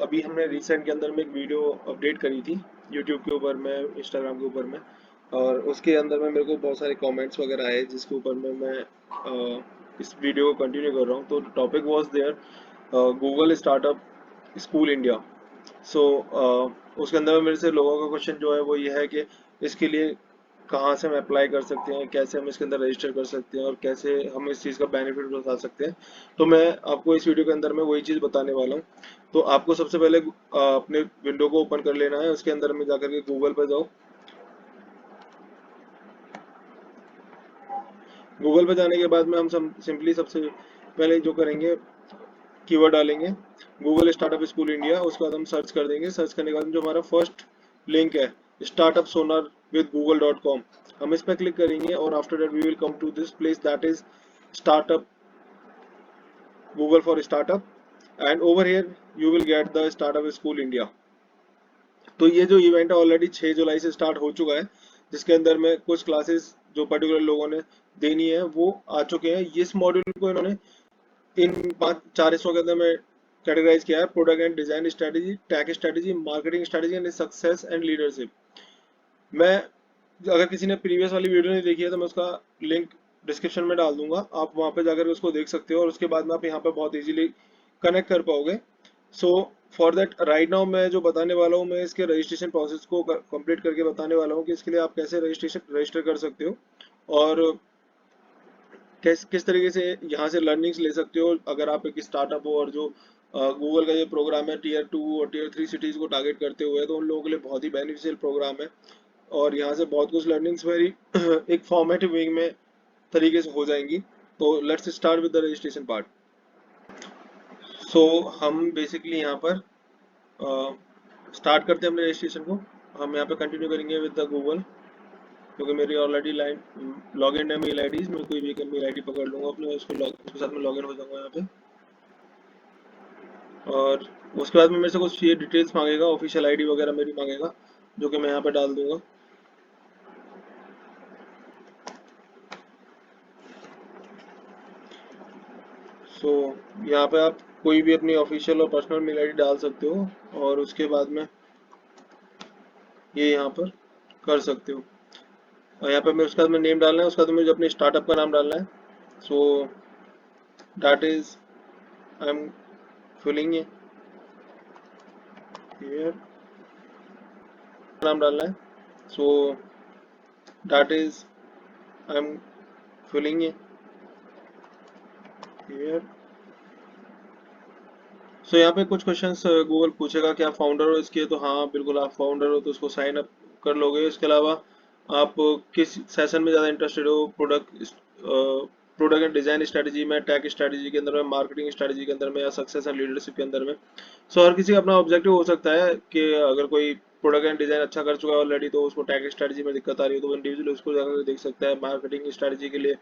अभी हमने रिसेंट के अंदर में एक वीडियो अपडेट करी थी यूट्यूब के ऊपर में, इंस्टाग्राम के ऊपर में, और उसके अंदर में मेरे को बहुत सारे कमेंट्स वगैरह आए जिसके ऊपर में मैं इस वीडियो को कंटिन्यू कर रहा हूँ। तो topic was their Google startup school India. So उसके अंदर में मेरे से लोगों का क्वेश्चन जो है वो ये है कि इसके लिए कहाँ से हम अप्लाई कर सकते हैं, कैसे हम इसके अंदर रजिस्टर कर सकते हैं और कैसे हम इस चीज़ का बेनिफिट उठा सकते हैं। तो मैं आपको इस वीडियो के अंदर में वही चीज़ बताने वाला हूँ। तो आपको सबसे पहले अपने विंडो को ओपन कर लेना है, उसके अंदर में जाकर के गूगल पर जाओ। गूगल पर जाने के बाद में हम सिंपली सबसे पहले जो करेंगे, कीवर्ड डालेंगे गूगल स्टार्टअप स्कूल इंडिया। उसके बाद हम सर्च कर देंगे। सर्च करने के बाद जो हमारा फर्स्ट लिंक है, startup sonar with Google dot com, हम इस पर क्लिक करेंगे और after that we will come to this place, that is startup Google for startup, and over here you will get the startup school India. तो ये जो event है already 6 जुलाई से स्टार्ट हो चुका है, जिसके अंदर में कुछ क्लासेस जो पर्टिकुलर लोगों ने देनी है वो आ चुके हैं। इस मॉड्यूल को इन्होंने इन 4 हिस्सों के अंदर में कैटेगराइज किया है: product and design strategy, tag strategy, marketing strategy and success and leadership. मैं, अगर किसी ने प्रीवियस वाली वीडियो नहीं देखी है तो मैं उसका लिंक डिस्क्रिप्शन में डाल दूंगा, आप वहां पे जाकर उसको देख सकते हो और उसके बाद में आप यहाँ पे बहुत इजीली कनेक्ट कर पाओगे। सो फॉर दैट राइट नाउ मैं जो बताने वाला हूँ, मैं इसके रजिस्ट्रेशन प्रोसेस को कंप्लीट करके बताने वाला हूँ कि इसके लिए आप कैसे रजिस्टर कर सकते हो और किस किस तरीके से यहाँ से लर्निंग्स ले सकते हो। अगर आप एक स्टार्टअप हो और जो गूगल का ये प्रोग्राम है टीयर 2 और टीयर 3 सिटीज़ को टारगेट करते हुए, तो उन लोगों के लिए बहुत ही बेनिफिशियल प्रोग्राम है और यहाँ से बहुत कुछ लर्निंग्स वेरी एक फॉर्मेटिव वे में तरीके से हो जाएंगी। तो let's start with the registration part. So हम बेसिकली यहाँ पर स्टार्ट करते हैं अपने रजिस्ट्रेशन को। हम यहाँ पे कंटिन्यू करेंगे विद द गूगल, क्योंकि मेरी ऑलरेडी लाइन लॉग इन है मेल आई डी, मैं कोई भी मेल आई डी पकड़ लूँगा अपने, उसके साथ में लॉग इन हो जाऊँगा यहाँ पे। और उसके बाद में मेरे से कुछ ये डिटेल्स मांगेगा, ऑफिशियल आईडी वगैरह मेरी मांगेगा, जो कि मैं यहाँ पे डाल दूंगा। सो यहाँ पे आप कोई भी अपनी ऑफिशियल और पर्सनल मेल आईडी डाल सकते हो और उसके बाद में ये यहाँ पर कर सकते हो। और यहाँ पे मैं उसके बाद में नेम डालना है, उसके बाद में मुझे अपने स्टार्टअप का नाम डालना है। So that is I am filling here, नाम डालना है। So that is I am filling here. So यहाँ पे कुछ क्वेश्चंस गूगल पूछेगा कि आप फाउंडर हो इसके, तो हाँ बिल्कुल आप फाउंडर हो तो उसको साइन अप कर लोगे। इसके अलावा आप किस सेशन में ज़्यादा इंटरेस्टेड हो, प्रोडक्ट एंड डिजाइन स्ट्रेटजी में, टैग स्ट्रेटजी के अंदर में, मार्केटिंग स्ट्रेटजी के अंदर में, या सक्सेस एंड लीडरशिप के अंदर में। सो हर किसी का अपना ऑब्जेक्टिव हो सकता है कि अगर कोई प्रोडक्ट एंड डिजाइन अच्छा कर चुका है ऑलरेडी तो उसको टैग स्ट्रेटजी में दिक्कत आ रही है तो वो इंडिविजुअल उसको जाकर देख सकता है, मार्केटिंग स्ट्रेटजी के लिए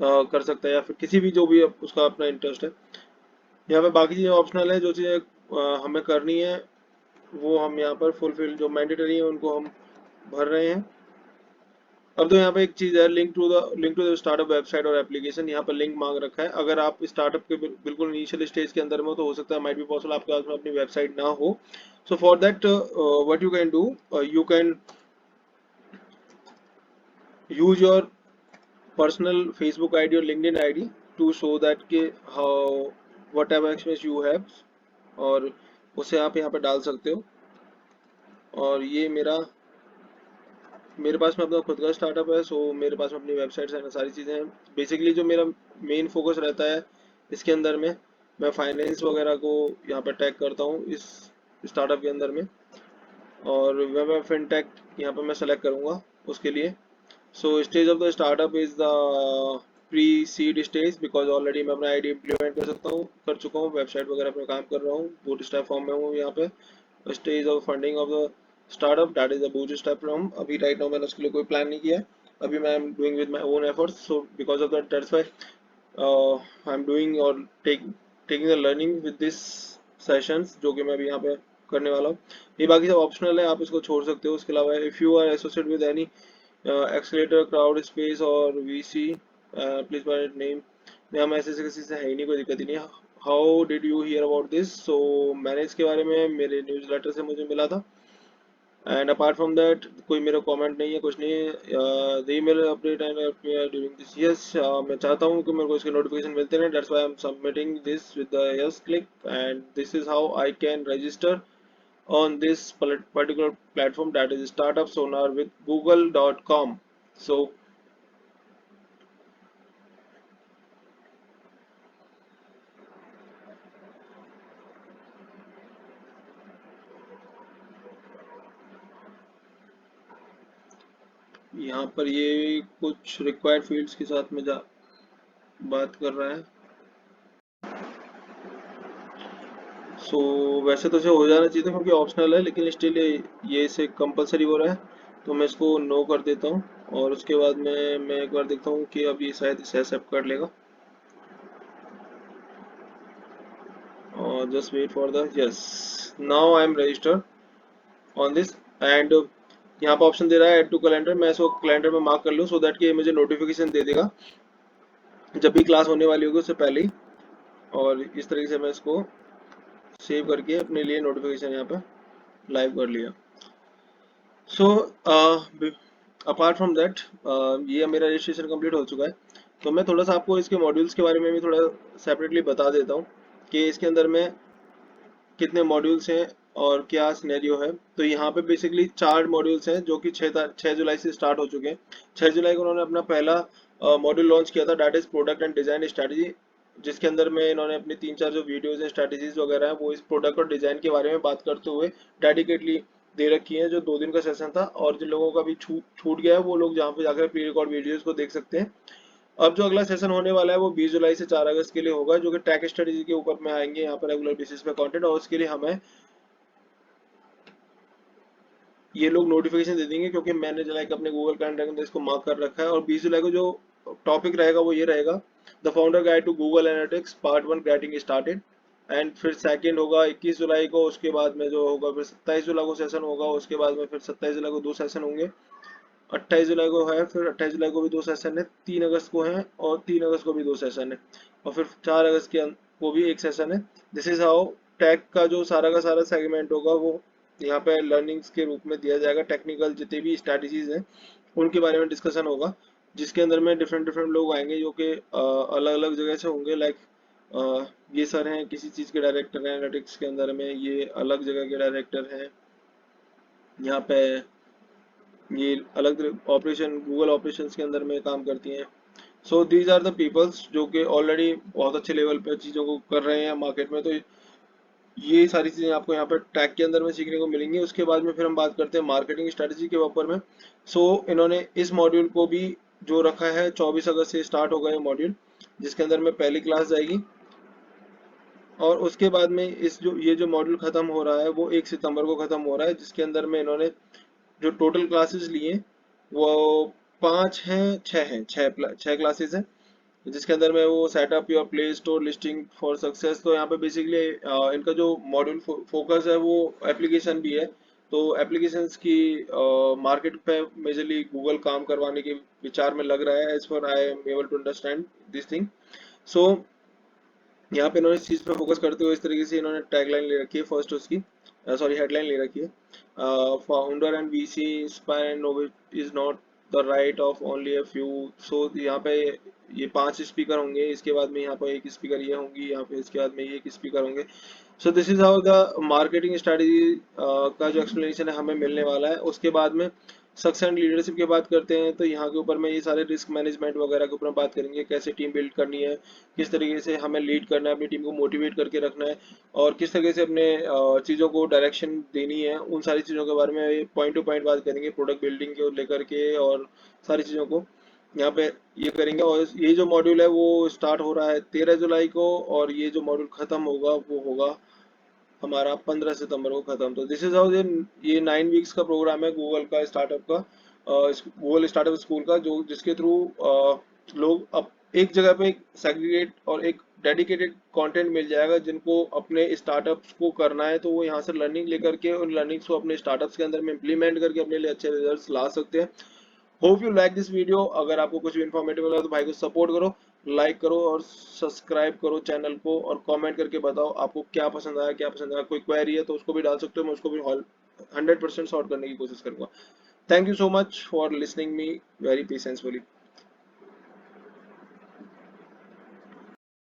कर सकता है, या फिर किसी भी जो भी उसका अपना इंटरेस्ट है। यहाँ पे बाकी चीज़ें ऑप्शनल है, जो चीज़ें हमें करनी है वो हम यहाँ पर फुलफिल, जो मैंडेटरी है उनको हम भर रहे हैं। अब तो यहाँ पे एक चीज़ है, link to the startup website और एप्लीकेशन, यहाँ पर लिंक मांग रखा है। अगर आप स्टार्टअप के बिल्कुल इनिशियल स्टेज के अंदर में हो तो हो सकता है, माइट बी पॉसिबल आपके पास में अपनी वेबसाइट ना हो। So for that what you can do, you can use your personal Facebook ID और LinkedIn ID to show that के how whatever experience you have, और उसे आप यहाँ पे डाल सकते हो। और ये मेरे पास में अपना खुद का स्टार्टअप है, सो मेरे पास में अपनी वेबसाइट्स हैं, सारी चीज़ें हैं। बेसिकली जो मेरा मेन फोकस रहता है इसके अंदर में, मैं फाइनेंस वगैरह को यहाँ पे टैग करता हूँ इस स्टार्टअप के अंदर में, और मैं फिनटेक यहाँ पे मैं सेलेक्ट करूँगा उसके लिए। So stage of the startup is the pre seed stage, because already मैं अपना आईडी इम्प्लीमेंट कर चुका हूँ, वेबसाइट वगैरह पे काम कर रहा हूँ, बूटस्ट्रैप फॉर्म में हूँ यहाँ पे। Stage of funding of the startup, that is the bootstrap form. अभी राइट नाउ मैंने उसके लिए कोई प्लान नहीं किया है, अभी मैं am doing with my own efforts. So because of that that's why I am doing और taking the learning with this sessions, जो कि मैं अभी यहाँ पे करने वाला हूँ। ये बाकी सब ऑप्शनल है, आप इसको छोड़ सकते हो। उसके अलावा if you are associate with any accelerator, crowd space और वीसी, प्लीज बाय नेम। हम ऐसे से किसी से है ही नहीं, कोई दिक्कत ही नहीं है। How did you hear about this? So मैंने इसके बारे में मेरे न्यूज़लेटर से मुझे मिला था, एंड अपार्ट फ्रॉम दैट कोई मेरा कमेंट नहीं है, कुछ नहीं है। The email update and during this, yes मैं चाहता हूँ कि मेरे को इसके नोटिफिकेशन मिलते रहे, that's why I am submitting this with the yes click, and this is how I can register on this particular platform, that is startup sonar with google.com. So यहाँ पर ये कुछ रिक्वायर्ड फील्ड्स के साथ में बात कर रहा है। सो वैसे तो इसे हो जाना चाहिए था क्योंकि ऑप्शनल है, लेकिन स्टिल ये इसे कंपलसरी हो रहा है, तो मैं इसको नो कर देता हूँ। और उसके बाद में मैं एक बार देखता हूँ कि अब ये शायद इसे एक्सेप्ट कर लेगा, और just wait for the yes. Now I am registered on this, and यहाँ पर ऑप्शन दे रहा है ऐड टू कैलेंडर। मैं इसको कैलेंडर में मार्क कर लूँ सो दैट कि ये मुझे नोटिफिकेशन दे देगा जब भी क्लास होने वाली होगी उससे पहले ही। और इस तरीके से मैं इसको सेव करके अपने लिए नोटिफिकेशन यहाँ पे लाइव कर लिया। सो अपार्ट फ्रॉम दैट ये मेरा रजिस्ट्रेशन कंप्लीट हो चुका है, तो मैं थोड़ा सा आपको इसके मॉड्यूल्स के बारे में भी थोड़ा सेपरेटली बता देता हूँ कि इसके अंदर में कितने मॉड्यूल्स हैं और क्या सिनेरियो है। तो यहाँ पे बेसिकली 4 मॉड्यूल्स हैं जो कि 6 जुलाई से स्टार्ट हो चुके हैं। 6 जुलाई को उन्होंने अपना पहला मॉड्यूल लॉन्च किया था, that is product and design strategy, जिसके अंदर में इन्होंने अपनी 3-4 जो वीडियोज हैं, स्ट्रेटजीज वगैरह हैं, वो इस प्रोडक्ट और डिजाइन के बारे में बात करते हुए डेडिकेटली दे रखी है। जो 2 दिन का सेशन था, और जिन लोगों का भी छूट गया है वो लोग जहाँ पे जाकर प्री रिकॉर्ड वीडियोज को देख सकते हैं। अब जो अगला सेशन होने वाला है वो 20 जुलाई से 4 अगस्त के लिए होगा, जो कि टेक स्ट्रेटजी के ऊपर में आएंगे यहाँ पर रेगुलर बेसिस पे कंटेंट, और उसके लिए हमें ये लोग नोटिफिकेशन दे देंगे, क्योंकि मैंने जो लाइक अपने गूगल कैलेंडर के अंदर इसको मार्क कर रखा है। और 20 जुलाई को जो टॉपिक रहेगा वो ये रहेगा, the founder guide to Google analytics part 1 getting started. And फिर सेकंड होगा 21 जुलाई को, उसके बाद में जो होगा फिर 27 जुलाई को सेशन होगा, उसके बाद में फिर 27 जुलाई को 2 सेशन होंगे, 28 जुलाई को है, फिर 28 जुलाई को भी 2 सेशन है, 3 अगस्त को है, और 3 अगस्त को भी 2 सेशन है, और फिर 4 अगस्त को भी एक सेशन है। दिस इज हाउ टेक का जो सारा का सारा सेगमेंट होगा वो यहाँ पे लर्निंग्स के रूप में दिया जाएगा। टेक्निकल जितने भी स्ट्रैटेजीज हैं उनके बारे में डिस्कशन होगा, जिसके अंदर में डिफरेंट डिफरेंट लोग आएंगे जो कि अलग अलग जगह से होंगे। लाइक ये सर हैं किसी चीज़ के डायरेक्टर हैं एनालिटिक्स के अंदर में, ये अलग जगह के डायरेक्टर हैं, यहाँ पे ये अलग ऑपरेशन गूगल ऑपरेशंस के अंदर में काम करती हैं। So these are the peoples जो कि ऑलरेडी बहुत अच्छे लेवल पे चीज़ों को कर रहे हैं मार्केट में। तो ये सारी चीज़ें आपको यहाँ पर टैग के अंदर में सीखने को मिलेंगी। उसके बाद में फिर हम बात करते हैं मार्केटिंग स्ट्रेटजी के ऊपर में। सो इन्होंने इस मॉड्यूल को भी जो रखा है 24 अगस्त से स्टार्ट होगा ये मॉड्यूल, जिसके अंदर में पहली क्लास जाएगी, और उसके बाद में ये जो मॉड्यूल खत्म हो रहा है वो 1 सितंबर को खत्म हो रहा है, जिसके अंदर में इन्होंने जो टोटल क्लासेस लिए वो 5 हैं, 6 हैं, 6 क्लासेस हैं, जिसके अंदर में वो setup your play store listing for success. तो यहाँ पे बेसिकली इनका जो मॉड्यूल फोकस है वो एप्लीकेशन भी है। तो एप्लीकेशंस की मार्केट पे मेजरली गूगल काम करवाने के विचार में लग रहा है, as far I am able to understand this thing. So यहाँ पे इन्होंने इस चीज़ पे फोकस करते हुए इस तरीके से इन्होंने टैगलाइन ले रखी है, फर्स्ट उसकी सॉरी हेडलाइन ले रखी है, founder and VC inspire and innovate is not the right of only a few. So यहाँ पे ये 5 स्पीकर होंगे, इसके बाद में यहाँ पे एक स्पीकर ये होंगी, यहाँ पे इसके बाद में ये एक स्पीकर होंगे। So this is how the marketing strategy का जो एक्सप्लेनेशन है हमें मिलने वाला है। उसके बाद में सक्सेस एंड लीडरशिप की बात करते हैं, तो यहाँ के ऊपर में ये सारे रिस्क मैनेजमेंट वगैरह के ऊपर बात करेंगे, कैसे टीम बिल्ड करनी है, किस तरीके से हमें लीड करना है, अपनी टीम को मोटिवेट करके रखना है, और किस तरीके से अपने चीज़ों को डायरेक्शन देनी है। उन सारी चीज़ों के बारे में पॉइंट टू पॉइंट बात करेंगे, प्रोडक्ट बिल्डिंग को लेकर के और सारी चीज़ों को यहाँ पे ये करेंगे। और ये जो मॉड्यूल है वो स्टार्ट हो रहा है 13 जुलाई को, और ये जो मॉड्यूल ख़त्म होगा वो होगा हमारा 15 सितंबर को ख़त्म। तो दिस इज हाउ ये 9 वीक्स का प्रोग्राम है गूगल का स्टार्टअप का, गूगल स्टार्टअप स्कूल का, जो जिसके थ्रू लोग अब एक जगह पे सेग्रीगेट और एक डेडिकेटेड कंटेंट मिल जाएगा। जिनको अपने स्टार्टअप्स को करना है तो वो यहाँ से लर्निंग लेकर के उन लर्निंग्स को अपने स्टार्टअप्स के अंदर में इम्प्लीमेंट करके अपने लिए अच्छे रिजल्ट्स ला सकते हैं। Hope you like this video. अगर आपको कुछ भी इन्फॉर्मेटिव लगा तो भाई को सपोर्ट करो। लाइक करो और सब्सक्राइब करो चैनल को, और कमेंट करके बताओ आपको क्या पसंद आया, क्या पसंद आया। कोई क्वेरी है तो उसको भी डाल सकते हो, मैं उसको भी 100% सॉल्व करने की कोशिश करूंगा। Thank you so much for listening me very patiencefully.